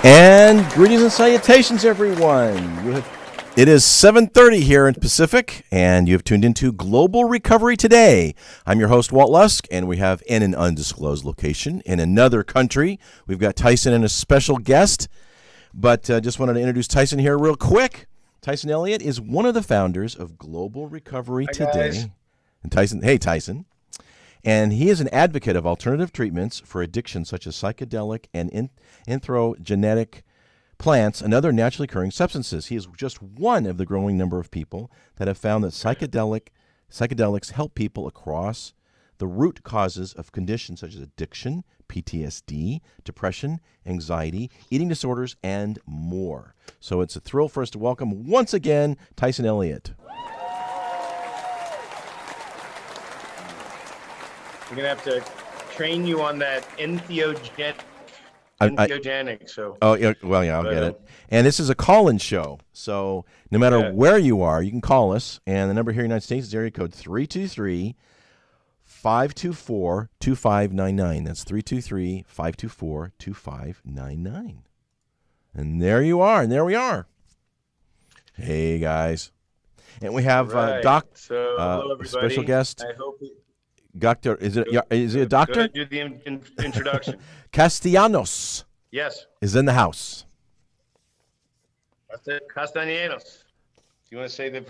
And greetings and salutations, everyone. It is 7:30 here in Pacific, and you have tuned into Global Recovery Today. I'm your host, Walt Lusk, and we have in an undisclosed location in another country. We've got Tyson and a special guest, but just wanted to introduce Tyson here real quick. Tyson Elliott is one of the founders of Global Recovery Today. Guys. And Tyson, hey Tyson. And he is an advocate of alternative treatments for addiction such as psychedelic and entheogenetic plants and other naturally occurring substances. He is just one of the growing number of people that have found that psychedelics help people across the root causes of conditions such as addiction, PTSD, depression, anxiety, eating disorders, and more. So it's a thrill for us to welcome once again Tyson Elliott. We're going to have to train you on that entheogenic. Oh, yeah, well, yeah, I'll get it. And this is a call-in show, so no matter where you are, you can call us. And the number here in the United States is area code 323-524-2599. That's 323-524-2599. And there you are, and there we are. Hey, guys. And we have hello, everybody. Special guest. I hope Doctor, is it a doctor? Do the introduction. Castellanos. Yes. Is in the house. Castellanos. Do you want to say the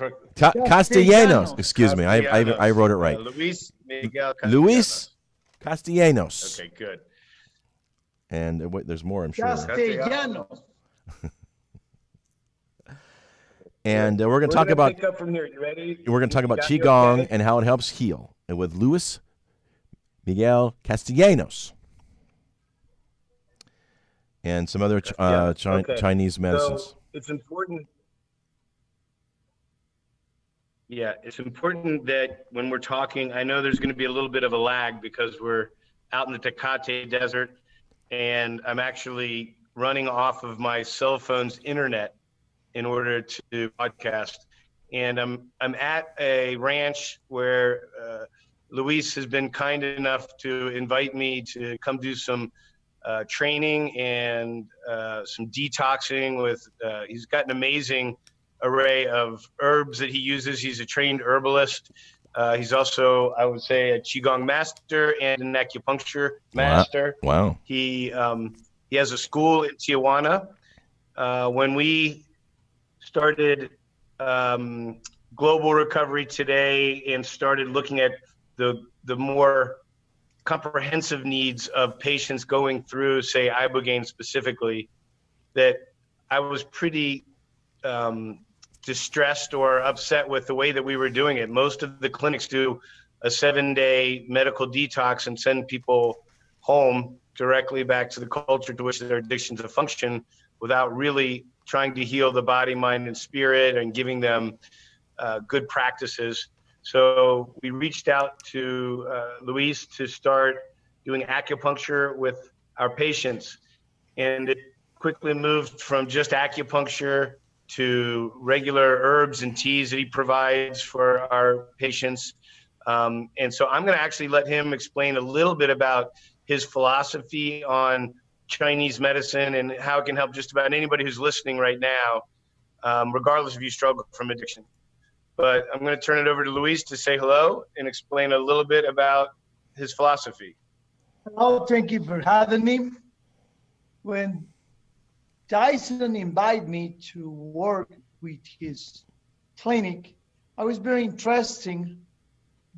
Castellanos. Excuse me. I wrote it right. Luis Miguel Castellanos. Luis Castellanos. Okay, good. And there's more, I'm sure. Castellanos. And we're going to talk about. Pick up from here. You ready? We're going to talk about Qi Gong and how it helps heal, and with Luis Miguel Castellanos and some other Chinese medicines. So it's important. Yeah, it's important that when we're talking, I know there's going to be a little bit of a lag because we're out in the Tecate Desert, and I'm actually running off of my cell phone's internet in order to podcast. And I'm at a ranch where Luis has been kind enough to invite me to come do some training and some detoxing with, he's got an amazing array of herbs that he uses. He's a trained herbalist. He's also, I would say, a Qi Gong master and an acupuncture master. Wow. He has a school in Tijuana. When we started Global Recovery Today and started looking at the more comprehensive needs of patients going through, say, ibogaine specifically, that I was pretty distressed or upset with the way that we were doing it. Most of the clinics do a 7-day medical detox and send people home directly back to the culture to which their addictions have function without really trying to heal the body, mind, and spirit and giving them good practices. So we reached out to Luis to start doing acupuncture with our patients. And it quickly moved from just acupuncture to regular herbs and teas that he provides for our patients. And so I'm going to actually let him explain a little bit about his philosophy on Chinese medicine and how it can help just about anybody who's listening right now, regardless if you struggle from addiction. But I'm going to turn it over to Luis to say hello and explain a little bit about his philosophy. Hello, thank you for having me. When Tyson invited me to work with his clinic, I was very interesting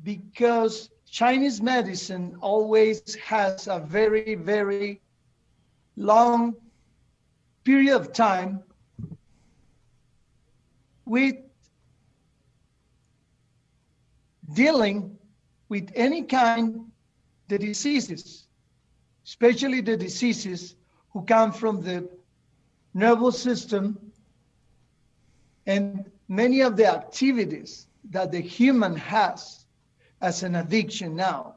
because Chinese medicine always has a very, very long period of time with dealing with any kind of diseases, especially the diseases who come from the nervous system and many of the activities that the human has as an addiction now.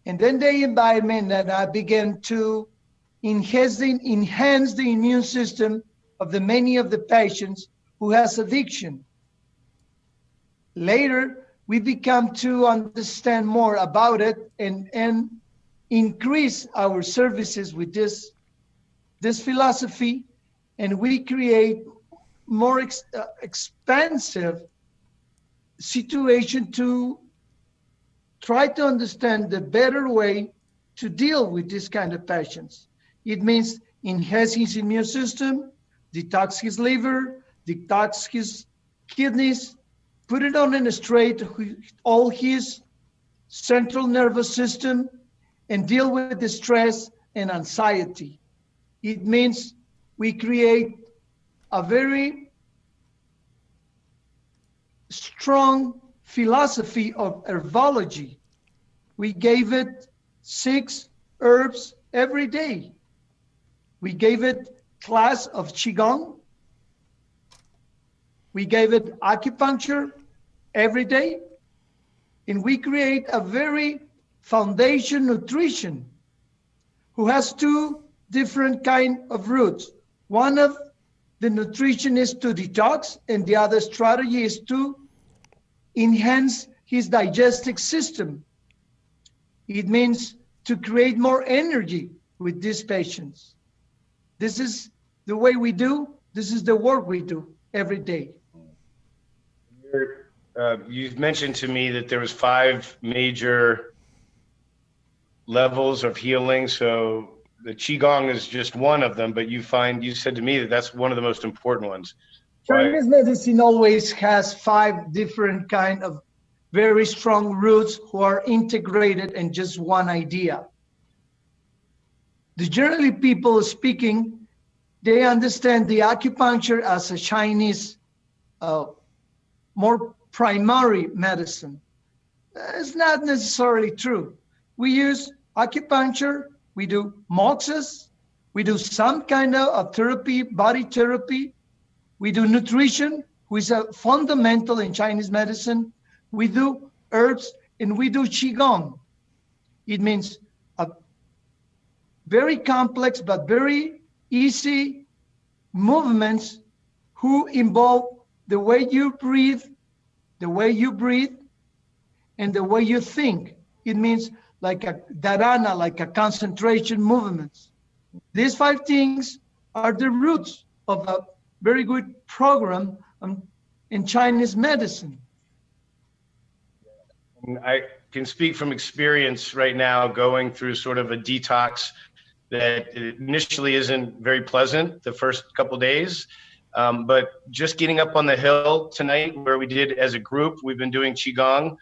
And then the environment that I began to enhance the immune system of the many of the patients who has addiction. Later, we become to understand more about it and increase our services with this philosophy, and we create more expansive situation to try to understand the better way to deal with this kind of patients. It means enhance his immune system, detox his liver, detox his kidneys, put it on a straight all his central nervous system, and deal with the stress and anxiety. It means we create a very strong philosophy of herbology. We gave it 6 herbs every day. We gave it class of Qi Gong. We gave it acupuncture every day. And we create a very foundation nutrition who has 2 different kind of roots. One of the nutrition is to detox, and the other strategy is to enhance his digestive system. It means to create more energy with these patients. This is the way we do. This is the work we do every day. You've mentioned to me that there was 5 major levels of healing. So the Qi Gong is just one of them, but you said to me that that's one of the most important ones. Chinese medicine always has 5 different kind of very strong roots who are integrated in just one idea. The generally people speaking, they understand the acupuncture as a Chinese more primary medicine. It's not necessarily true. We use acupuncture, we do moxas, we do some kind of therapy, body therapy, we do nutrition, which is a fundamental in Chinese medicine, we do herbs, and we do Qi Gong. It means a very complex but very easy movements who involve the way you breathe, and the way you think. It means like a dharana, like a concentration movements. These 5 things are the roots of a very good program in Chinese medicine. I can speak from experience right now, going through sort of a detox that initially isn't very pleasant the first couple of days. But just getting up on the hill tonight, where we did as a group, we've been doing Qigong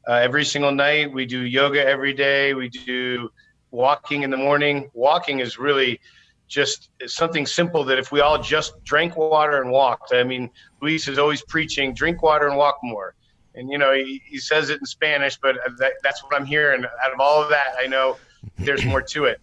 every single night. We do yoga every day. We do walking in the morning. Walking is really just something simple that if we all just drank water and walked. I mean, Luis is always preaching, drink water and walk more. And, you know, he says it in Spanish, but that's what I'm hearing. Out of all of that, I know there's more to it.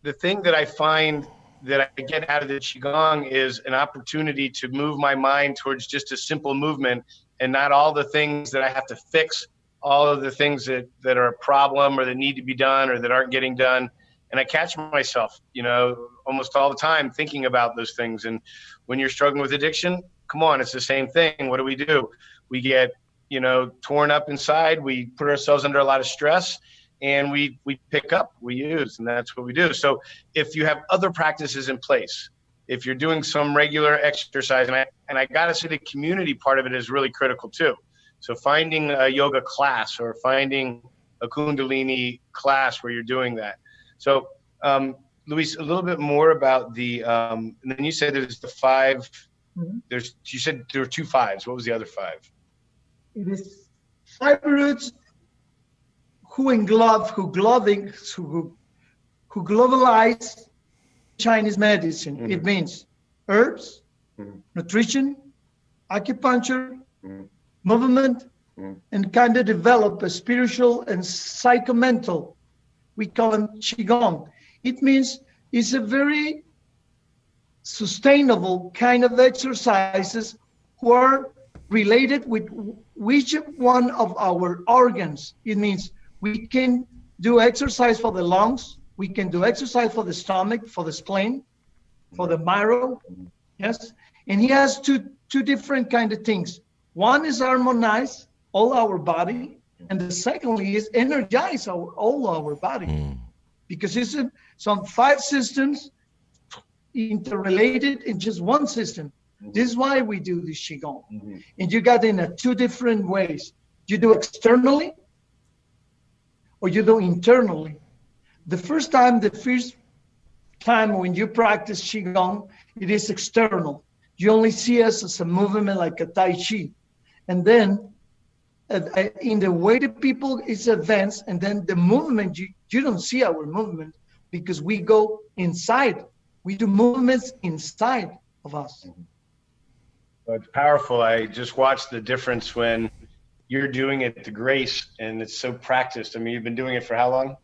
The thing that I find that I get out of the Qigong is an opportunity to move my mind towards just a simple movement, and not all the things that I have to fix, all of the things that are a problem or that need to be done or that aren't getting done. And I catch myself, you know, almost all the time thinking about those things. And when you're struggling with addiction, come on, it's the same thing. What do? We get, you know, torn up inside. We put ourselves under a lot of stress, and we pick up, we use, and that's what we do. So if you have other practices in place, if you're doing some regular exercise, and I gotta say the community part of it is really critical too. So finding a yoga class or finding a Kundalini class where you're doing that. So Luis, a little bit more about the, and then you said there's the 5, you said there were 2 5s. What was the other 5? It is 5 roots who globalize Chinese medicine. Mm-hmm. It means herbs, nutrition, acupuncture, movement, and kind of develop a spiritual and psychomental. We call them Qigong. It means it's a very sustainable kind of exercises who are related with which one of our organs. It means we can do exercise for the lungs, we can do exercise for the stomach, for the spleen, for the marrow, yes? And he has two different kind of things. One is harmonized, all our body, and the secondly is energize all our body, because it's some 5 systems interrelated in just one system. This is why we do this Qigong. And you got in 2 different ways. You do externally or you do internally. The first time when you practice Qigong, it is external. You only see us as a movement like a Tai Chi. And then in the way the people is advanced, and then the movement, you don't see our movement because we go inside. We do movements inside of us. Well, it's powerful. I just watched the difference when you're doing it, the grace, and it's so practiced. I mean, you've been doing it for how long?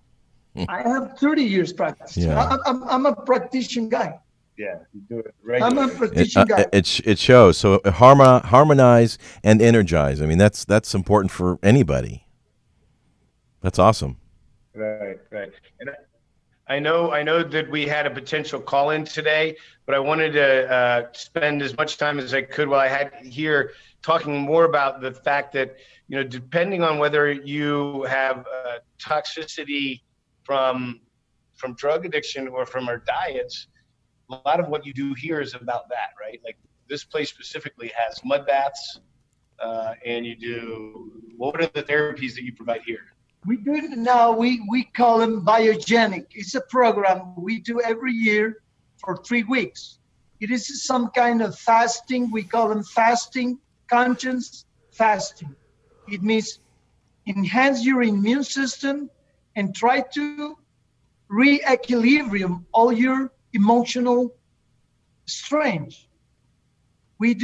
I have 30 years practice. Yeah. I'm a practitioner guy. Yeah, you do it regularly. I'm a practitioner guy. It shows. So harmonize and energize. I mean, that's important for anybody. That's awesome. Right. And I know that we had a potential call in today, but I wanted to spend as much time as I could while I had here talking more about the fact that, depending on whether you have toxicity from drug addiction or from our diets, a lot of what you do here is about that, right? Like this place specifically has mud baths, and you do, what are the therapies that you provide here? We do it now, we call them biogenic. It's a program we do every year for 3 weeks. It is some kind of fasting. We call them fasting, conscious fasting. It means enhance your immune system and try to re-equilibrium all your emotional strength. We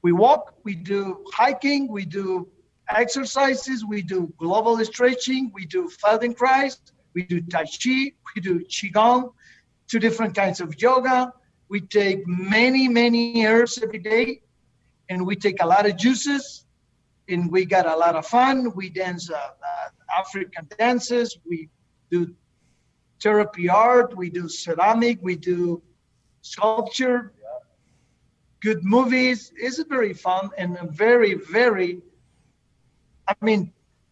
walk, we do hiking, we do exercises, we do global stretching, we do Feldenkrais, we do Tai Chi, we do Qigong, 2 different kinds of yoga. We take many herbs every day, and we take a lot of juices, and we got a lot of fun. We dance African dances, we do therapy art, we do ceramic, we do sculpture, good movies. It's very fun and very, very,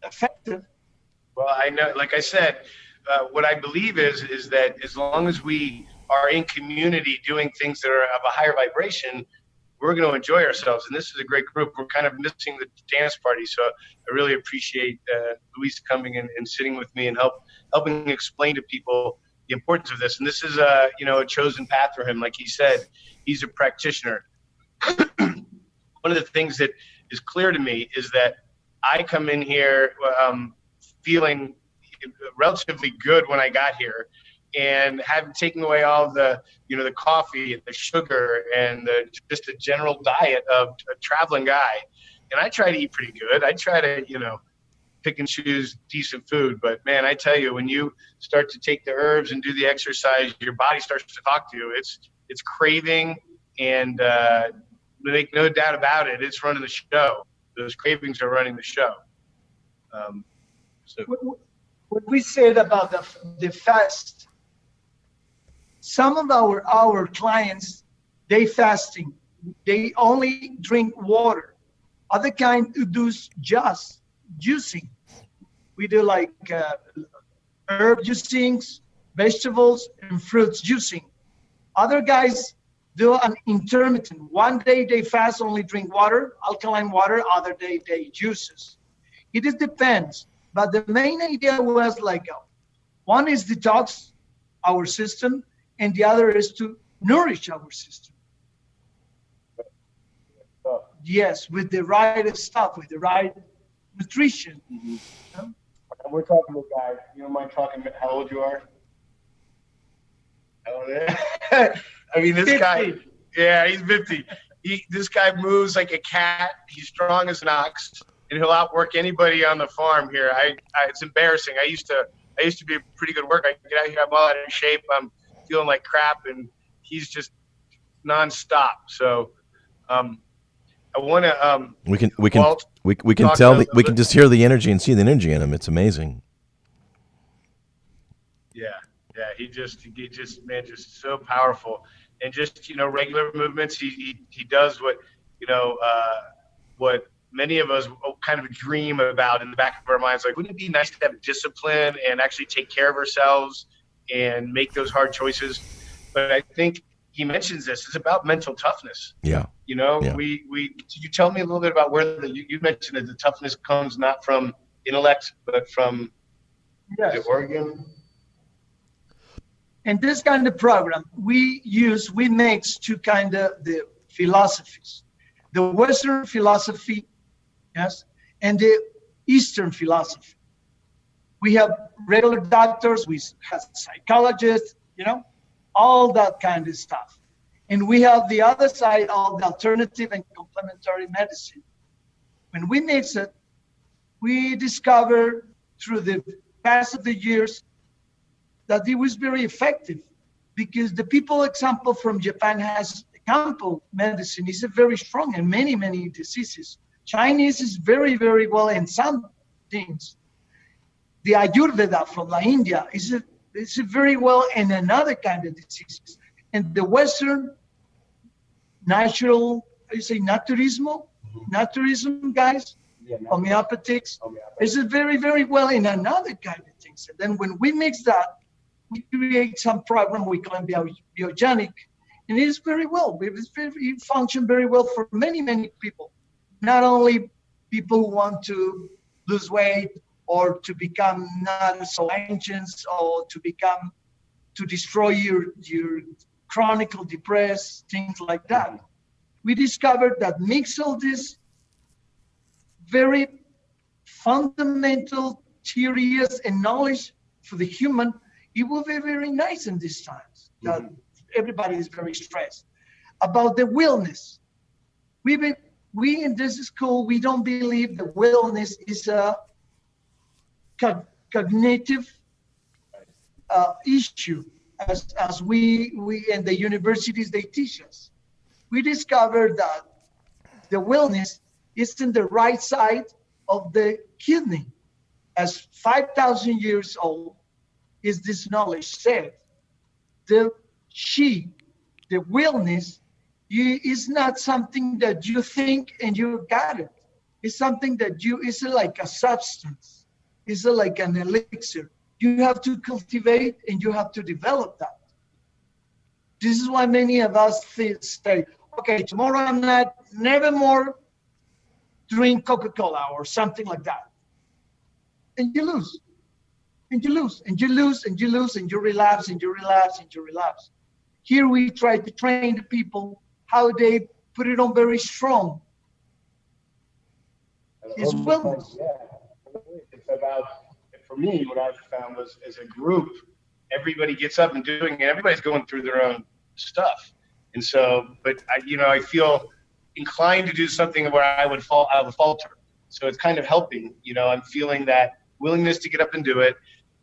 effective. Well, I know, like I said, what I believe is that as long as we are in community doing things that are of a higher vibration, we're going to enjoy ourselves. And this is a great group. We're kind of missing the dance party. So I really appreciate Luis coming in and sitting with me and helping explain to people the importance of this. And this is a chosen path for him. Like he said, he's a practitioner. One of the things that is clear to me is that I come in here feeling relatively good when I got here, and having taken away all the the coffee and the sugar and just a general diet of a traveling guy. And I try to eat pretty good. I try to pick and choose decent food. But man, I tell you, when you start to take the herbs and do the exercise, your body starts to talk to you. It's craving, and make no doubt about it, it's running the show. Those cravings are running the show. What we said about the fast, some of our clients, they fasting, they only drink water. Other kind do just juicing. We do like herb juicings, vegetables, and fruits juicing. Other guys do an intermittent. One day they fast, only drink water, alkaline water. Other day they juices. It just depends. But the main idea was like, one is detox our system, and the other is to nourish our system. Yes, with the right stuff, with the right nutrition. Mm-hmm. And we're talking to guys. You don't mind talking about how old you are? Oh, yeah. I mean, this 50. Guy, yeah, he's 50. This guy moves like a cat. He's strong as an ox, and he'll outwork anybody on the farm here. It's embarrassing. I used to be a pretty good worker. I get out here, I'm all out of shape. I'm feeling like crap, and he's just nonstop. So, I want to. We can tell. We can just hear the energy and see the energy in him. It's amazing. Yeah. He just man, just so powerful, and just regular movements. He does what many of us kind of dream about in the back of our minds, like, wouldn't it be nice to have discipline and actually take care of ourselves and make those hard choices? But I think he mentions this. It's about mental toughness. Yeah. You know, Yeah. Could you tell me a little bit about where you mentioned that the toughness comes not from intellect, but from the organ? In this kind of program, we mix two kind of the philosophies, the Western philosophy, yes, and the Eastern philosophy. We have regular doctors, we have psychologists, you know, all that kind of stuff. And we have the other side, all the alternative and complementary medicine. When we mix it, we discover through the past of the years that it was very effective, because the people example from Japan has Campo medicine is very strong in many, many diseases. Chinese is very, very well in some things. The Ayurveda from La India is very well in another kind of diseases. And the Western natural, naturism guys, homeopathics, is very, very well in another kind of things. And then when we mix that, we create some program we call biogenic, and it is very well. It functions very well for many, many people. Not only people who want to lose weight or to become not so anxious or to destroy your chronic depressed, things like that. We discovered that mix all this very fundamental theories and knowledge for the human, it will be very nice in these times that everybody is very stressed. About the wellness, we in this school, we don't believe the wellness is a cognitive issue as we in the universities they teach us. We discovered that the wellness is in the right side of the kidney. As 5,000 years old is this knowledge said, the Qi, the wellness, is not something that you think and you got it. It's something that it's like a substance. It's like an elixir. You have to cultivate and you have to develop that. This is why many of us say, okay, tomorrow I'm never more drink Coca-Cola or something like that. And you lose. And you lose, and you lose, and you lose, and you relapse, and you relapse, and you relapse. Here we try to train the people how they put it on very strong. It's wellness. Yeah, it's about, for me, what I've found was as a group, everybody gets up and doing it. Everybody's going through their own stuff. And so, but I feel inclined to do something where I would falter. So it's kind of helping, I'm feeling that willingness to get up and do it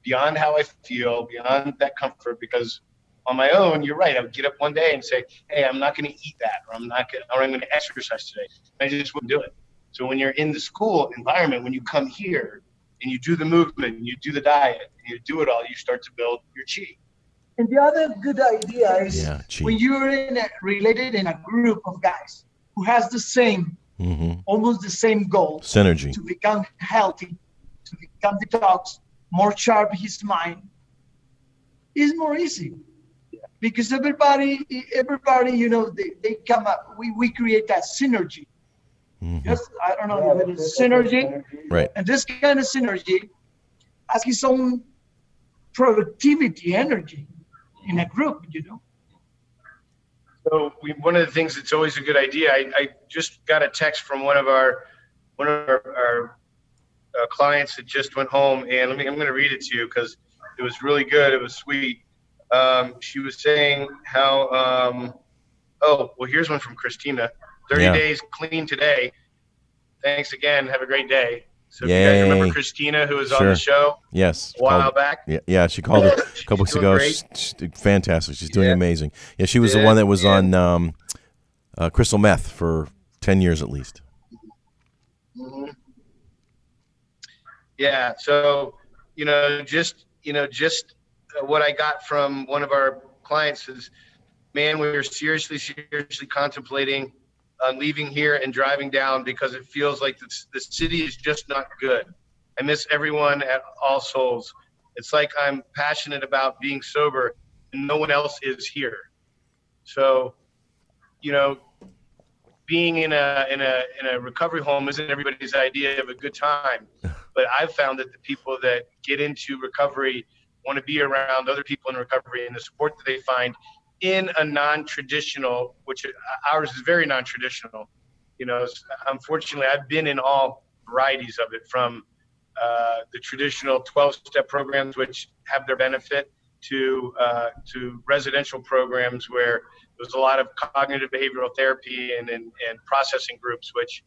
beyond how I feel, beyond that comfort, because on my own, you're right. I would get up one day and say, hey, I'm not going to eat that, or I'm going to exercise today. I just wouldn't do it. So when you're in the school environment, when you come here and you do the movement, and you do the diet, and you do it all, you start to build your Qi. And the other good idea is when you're related in a group of guys who has the same, almost the same goal, synergy, to become healthy, to become detox, more sharp his mind, is more easy. Because everybody, they come up, we create that synergy. Yes, I don't know if it's synergy. Right. And this kind of synergy has its own productivity, energy in a group, So one of the things that's always a good idea, I just got a text from one of our clients that just went home, and I'm going to read it to you because it was really good. It was sweet. She was saying how, here's one from Christina. 30 days clean today. Thanks again. Have a great day. So if you guys remember Christina, who was on the show a while back? Yeah, she called it a couple weeks ago. She's fantastic. She's doing amazing. Yeah, she was the one that was on crystal meth for 10 years at least. Mm-hmm. Yeah, so, just what I got from one of our clients is, man, we were seriously contemplating on leaving here and driving down because it feels like the city is just not good. I miss everyone at All Souls. It's like I'm passionate about being sober and no one else is here. So, you know, being in a recovery home isn't everybody's idea of a good time. But I've found that the people that get into recovery want to be around other people in recovery, and the support that they find in a non-traditional, which ours is very non-traditional. You know, unfortunately, I've been in all varieties of it, from the traditional 12-step programs, which have their benefit, to residential programs where there's a lot of cognitive behavioral therapy and processing groups, which,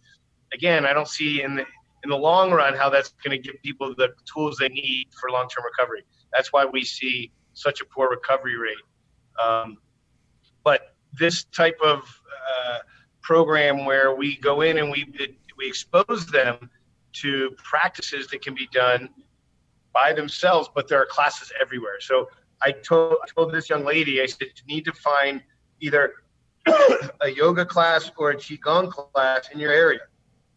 again, I don't see in the long run how that's going to give people the tools they need for long-term recovery. That's why we see such a poor recovery rate. But this type of program where we go in and we expose them to practices that can be done by themselves, but there are classes everywhere. So I told this young lady, I said, you need to find either a yoga class or a Qi Gong class in your area,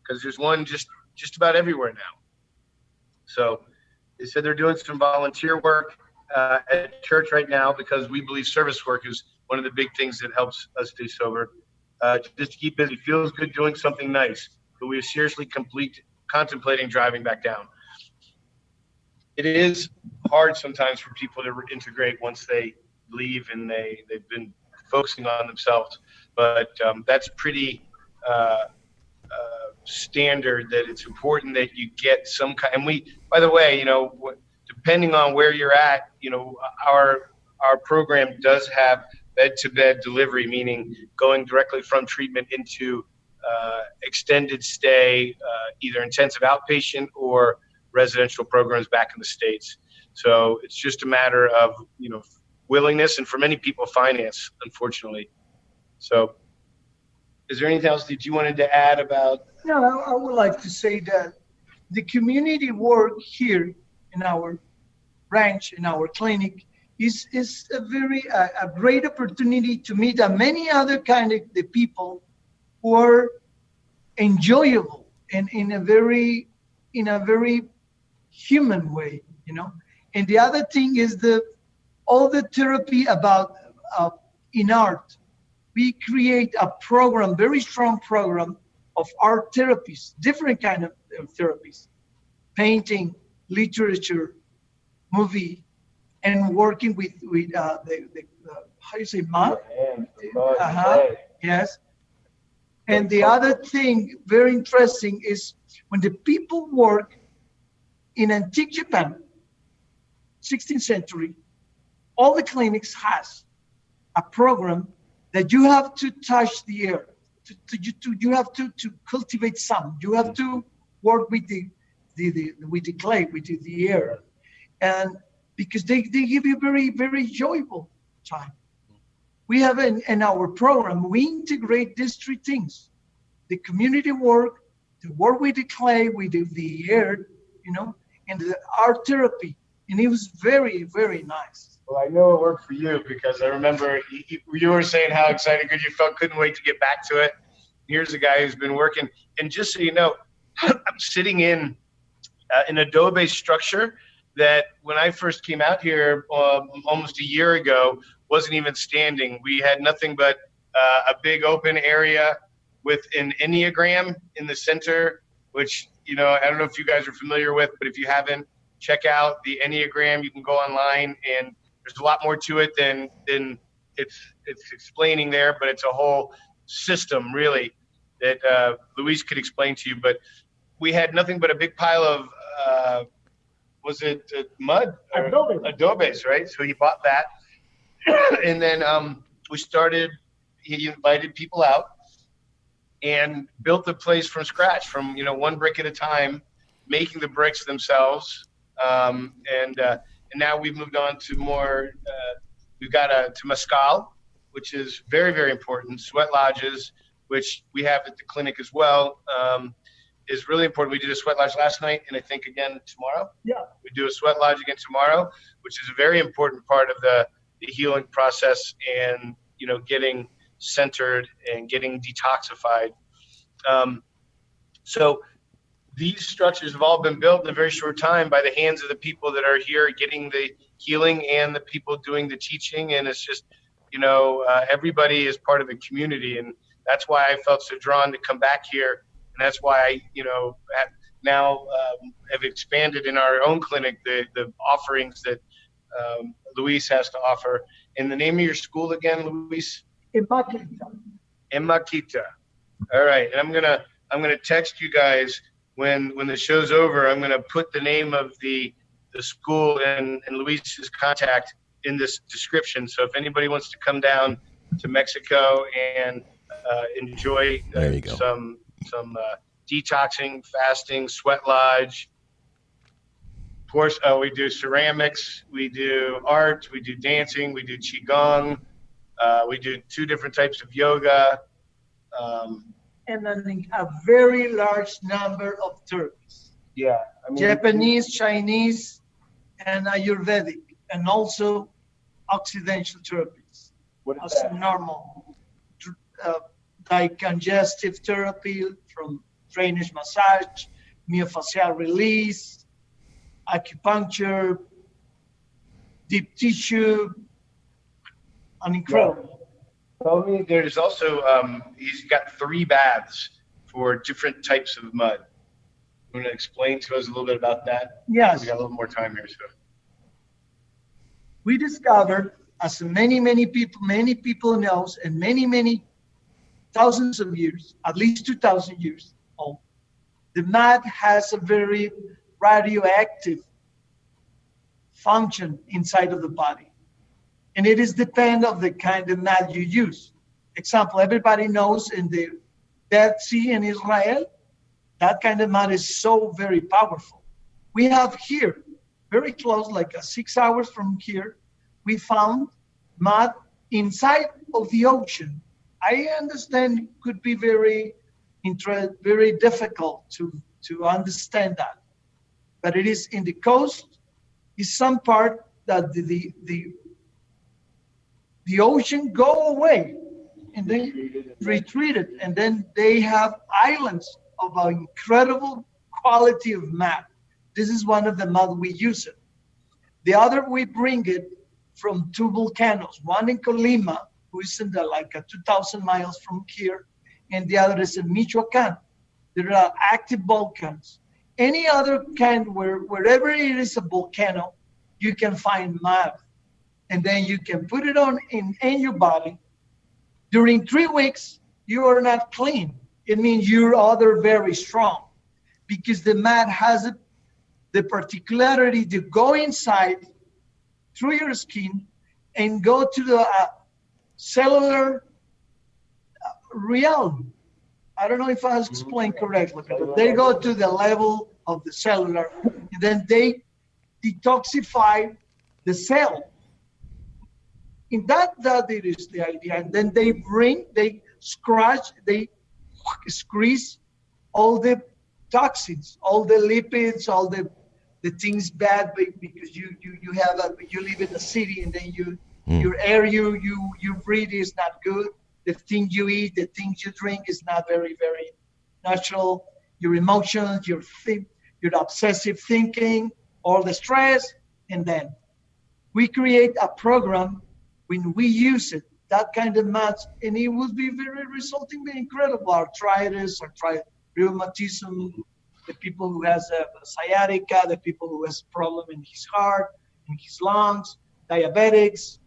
because there's one just about everywhere now. So they said they're doing some volunteer work at church right now, because we believe service work is one of the big things that helps us stay sober. Just to keep busy. Feels good doing something nice, but we are seriously contemplating driving back down. It is hard sometimes for people to integrate once they leave and they've been focusing on themselves, but that's pretty standard, that it's important that you get some kind. And we, by the way, you know, depending on where you're at, you know, our program does have bed-to-bed delivery, meaning going directly from treatment into extended stay, either intensive outpatient or residential programs back in the States. So it's just a matter of, you know, willingness, and for many people, finance, unfortunately. So is there anything else that you wanted to add about? No, I would like to say that the community work here in our branch, in our clinic, is a great opportunity to meet many other kind of the people who are enjoyable and in a very human way, you know. And the other thing is all the therapy about in art. We create a program, very strong program of art therapies, different kind of therapies, painting, literature, movie, and working with the how you say, mud? Yes. And the other thing, very interesting, is when the people work in antique Japan, 16th century, all the clinics has a program that you have to touch the air. You have to cultivate some. You have to work with the clay, with the air, and because they give you very, very enjoyable time. We have in our program, we integrate these three things: the community work, the work with the clay, with the air, you know, and the art therapy. And it was very, very nice. Well, I know it worked for you, because I remember you were saying how excited you felt, couldn't wait to get back to it. Here's a guy who's been working. And just so you know, I'm sitting in an adobe structure that when I first came out here almost a year ago, wasn't even standing. We had nothing but a big open area with an Enneagram in the center, which, you know, I don't know if you guys are familiar with, but if you haven't, check out the Enneagram. You can go online, and there's a lot more to it than it's explaining there, but it's a whole system, really, that Luis could explain to you. But we had nothing but a big pile of, was it mud? Adobes, right? So he bought that. And then he invited people out and built the place from scratch, from, you know, one brick at a time, making the bricks themselves. And now we've moved on to more, we've got to Mescal, which is very, very important. Sweat lodges, which we have at the clinic as well, is really important. We did a sweat lodge last night, and I think again tomorrow. Yeah. We do a sweat lodge again tomorrow, which is a very important part of the healing process, and, you know, getting centered and getting detoxified. So these structures have all been built in a very short time by the hands of the people that are here getting the healing and the people doing the teaching. And it's just, everybody is part of the community. And that's why I felt so drawn to come back here. And that's why I, now have expanded in our own clinic the offerings that Luis has to offer. And the name of your school again, Luis? Imaquita. All right. And I'm gonna text you guys when the show's over. I'm gonna put the name of the school and Luis's contact in this description. So if anybody wants to come down to Mexico and enjoy some detoxing, fasting, sweat lodge. Of course, we do ceramics, we do art, we do dancing, we do Qi Gong, we do 2 different types of yoga. And a very large number of therapies. Yeah. Japanese, Chinese, and Ayurvedic, and also Occidental therapies. What is as that? Normal, like congestive therapy from drainage massage, myofascial release, acupuncture, deep tissue, and incredible. Tell me, there's also, he's got 3 baths for different types of mud. You want to explain to us a little bit about that? Yes. We got a little more time here, so. We discovered, as many people knows, and many thousands of years, at least 2,000 years old, the mud has a very radioactive function inside of the body. And it is depend of the kind of mud you use. Example, everybody knows in the Dead Sea in Israel, that kind of mud is so very powerful. We have here, very close, like 6 hours from here, we found mud inside of the ocean. I understand it could be very difficult to understand that. But it is in the coast, is some part that the ocean go away and then retreated, and then they have islands of an incredible quality of mud. This is one of the mud we use it. The other, we bring it from 2 volcanoes, one in Colima, who is in 2,000 miles from here, and the other is in Michoacan. There are active volcanoes. Any other kind, wherever it is a volcano, you can find mud. And then you can put it on in your body. During 3 weeks, you are not clean. It means you're very strong, because the mud has the particularity to go inside through your skin and go to the cellular realm. I don't know if I explained correctly, but they go to the level of the cellular, and then they detoxify the cell. In that it is the idea. And then they squeeze all the toxins, all the lipids, all the things bad, because you live in a city, and then your air you breathe is not good. The things you eat, the things you drink is not very, very natural. Your emotions, your obsessive thinking, all the stress, and then we create a program. When we use it, that kind of mud, and it will be resultingly incredible. Arthritis, rheumatism, the people who has a sciatica, the people who has a problem in his heart, in his lungs, diabetics,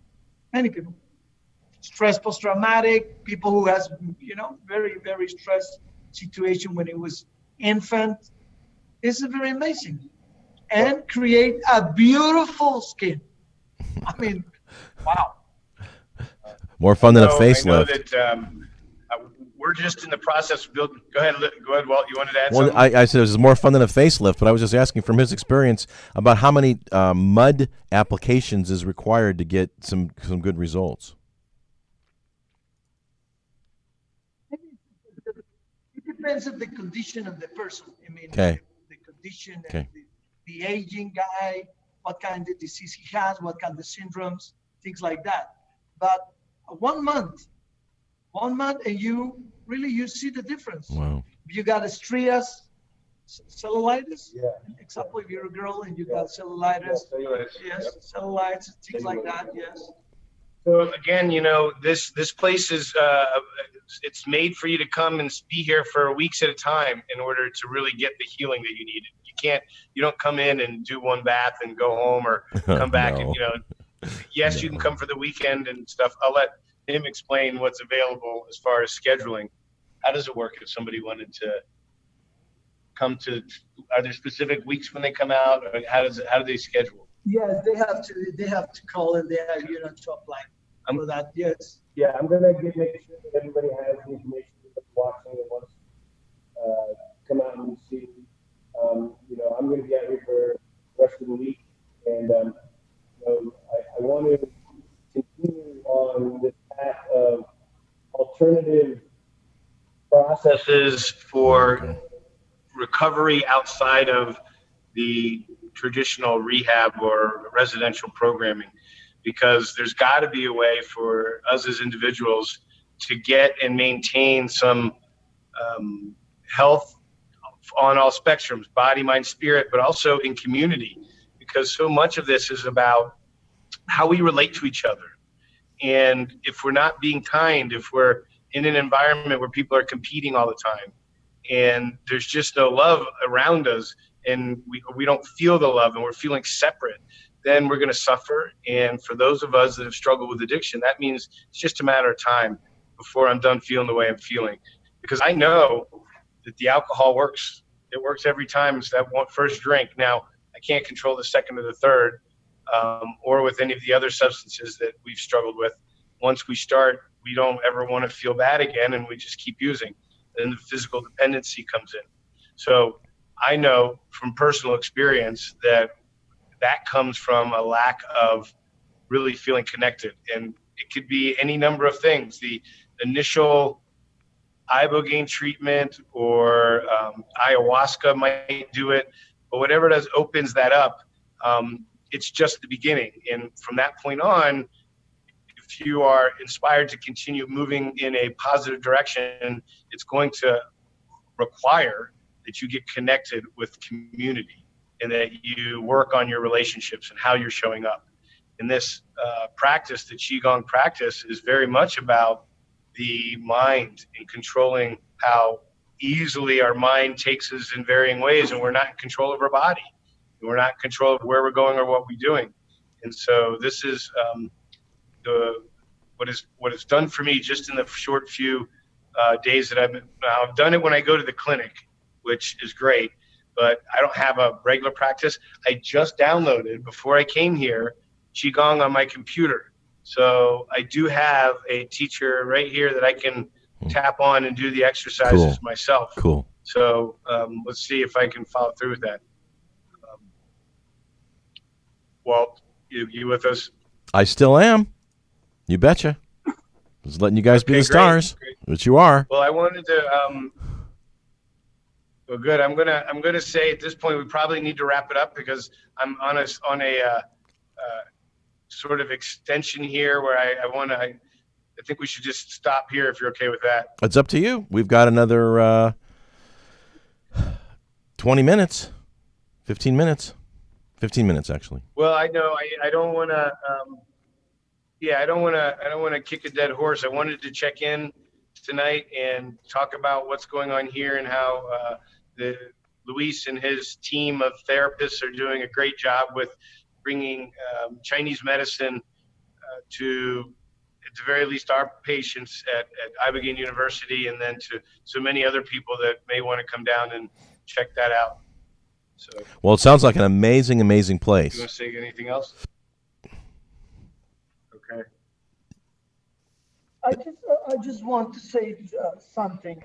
many people. Stress post-traumatic, people who has, very, very stressed situation when it was infant. It's very amazing. And create a beautiful skin. I mean, wow. More fun than a facelift. I know that we're just in the process of building. Go ahead, Walt. You wanted to add something? I said it was more fun than a facelift, but I was just asking from his experience about how many mud applications is required to get some good results. It depends on the condition of the person. I mean, okay. The condition, and the aging guy, what kind of disease he has, what kind of syndromes, things like that. But 1 month 1 month, and you see the difference. Wow. You got a strias, cellulitis. Yeah. Example, if you're a girl and you got cellulitis. Yes, cellulitis, things like that. Yes. So again, this place is it's made for you to come and be here for weeks at a time in order to really get the healing that you need. You don't come in and do one bath and go home or come back No. and yes, you can come for the weekend and stuff. I'll let him explain what's available as far as scheduling. How does it work if somebody wanted to come to? Are there specific weeks when they come out, or how do they schedule? Yeah, they have to call and they have to apply for that. Yes. Yeah, I'm gonna make sure that everybody has the information that's watching and wants come out and see. I'm gonna be out here for the rest of the week, and I want to continue on this path of alternative processes for recovery outside of the traditional rehab or residential programming, because there's got to be a way for us as individuals to get and maintain some health on all spectrums, body, mind, spirit, but also in community, because so much of this is about how we relate to each other. And if we're not being kind, if we're in an environment where people are competing all the time and there's just no love around us, and we don't feel the love and we're feeling separate, then we're going to suffer. And for those of us that have struggled with addiction, that means it's just a matter of time before I'm done feeling the way I'm feeling. Because I know that the alcohol works. It works every time. It's that first drink. Now, I can't control the second or the third, or with any of the other substances that we've struggled with. Once we start, we don't ever want to feel bad again, and we just keep using. Then the physical dependency comes in. So I know from personal experience that comes from a lack of really feeling connected. And it could be any number of things. The initial ibogaine treatment or ayahuasca might do it, but whatever does opens that up. It's just the beginning. And from that point on, if you are inspired to continue moving in a positive direction, it's going to require that you get connected with community and that you work on your relationships and how you're showing up. And this practice, the Qi Gong practice, is very much about the mind and controlling how easily our mind takes us in varying ways, and we're not in control of our body. We're not in control of where we're going or what we're doing. And so this is what it's done for me just in the short few days that I've done it when I go to the clinic, which is great, but I don't have a regular practice. I just downloaded, before I came here, Qi Gong on my computer. So I do have a teacher right here that I can tap on and do the exercises myself. Cool. So let's see if I can follow through with that. Walt, you with us? I still am. You betcha. Just letting you guys be the stars, which you are. Well, I wanted to. Well, good. I'm gonna say at this point we probably need to wrap it up because I'm on a sort of extension here where I think we should just stop here if you're okay with that. It's up to you. We've got another 20 minutes, 15 minutes. 15 minutes, actually. Well, I know I don't want to. I don't want to kick a dead horse. I wanted to check in tonight and talk about what's going on here and how Luis and his team of therapists are doing a great job with bringing Chinese medicine to, at the very least, our patients at Ibogaine University, and then to so many other people that may want to come down and check that out. So, well, it sounds like an amazing, amazing place. You want to say anything else? Okay. I just want to say something.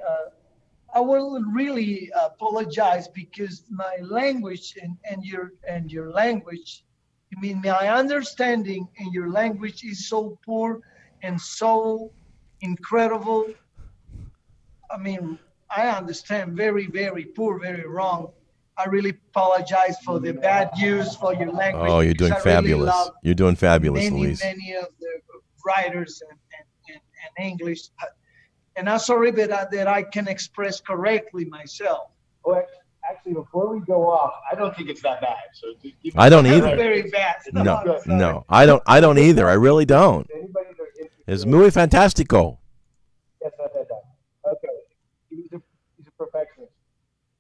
I will really apologize because my language and your language, I mean, my understanding in your language is so poor and so incredible. I mean, I understand very, very poor, very wrong. I really apologize for the bad use for your language. Oh, you're doing fabulous. Really you're doing fabulous, many, Luis. Many of the writers and English. And I'm sorry that I can express correctly myself. Well, actually, before we go off, I don't think it's that bad. So I don't either. Very bad. No, I don't either. I really don't. Anybody that are interested, It's muy fantastico. yes, not that bad. Okay, he's a perfectionist.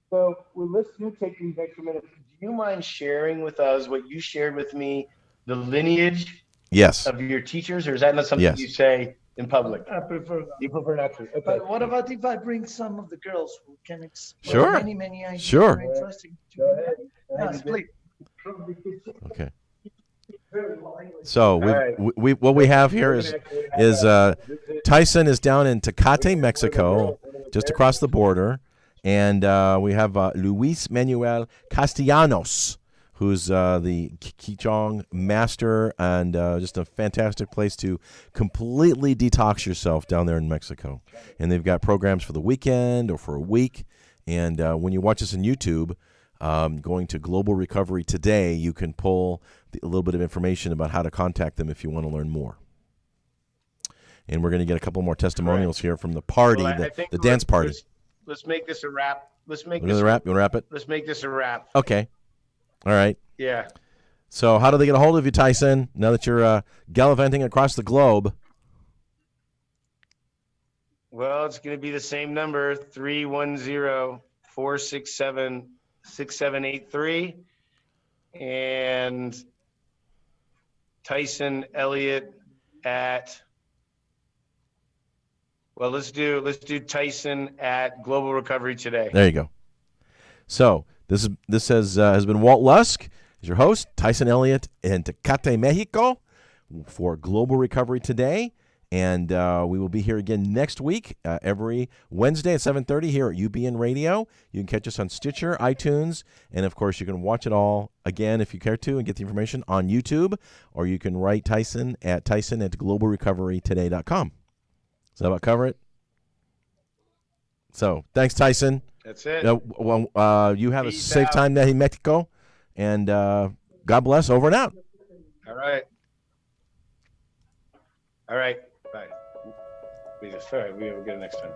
So let's take these extra minutes. Do you mind sharing with us what you shared with me, the lineage Yes. of your teachers, or is that not something Yes. you say in public? I prefer that. You prefer not to. Okay. But what about if I bring some of the girls who can explain Sure. many ideas? Sure. Very interesting. Go ahead. Yes, please. Okay. So right. what we have here is Tyson is down in Tecate, Mexico, just across the border, and we have Luis Manuel Castellanos, who's the Qi Gong master, and just a fantastic place to completely detox yourself down there in Mexico. And they've got programs for the weekend or for a week. And when you watch this on YouTube, going to Global Recovery Today, you can pull a little bit of information about how to contact them if you want to learn more. And we're going to get a couple more testimonials here from the party, Well, I think the dance party. Let's make this a wrap. Let's make You want this to wrap? You want to wrap it? Let's make this a wrap. Okay. All right. Yeah. So how do they get a hold of you, Tyson, now that you're gallivanting across the globe? Well, it's going to be the same number, 310-467-6783. And Tyson Elliott at, well, let's do Tyson at Global Recovery Today. There you go. So this has been Walt Lusk as your host, Tyson Elliott in Tecate, Mexico, for Global Recovery Today. And we will be here again next week, every Wednesday at 7:30 here at UBN Radio. You can catch us on Stitcher, iTunes, and, of course, you can watch it all again if you care to and get the information on YouTube, or you can write Tyson at globalrecoverytoday.com. Does that about cover it? So thanks, Tyson. That's it. You have a Peace safe out. time there in Mexico, and God bless. Over and out. All right. All right. Bye. All right. We'll get it next time.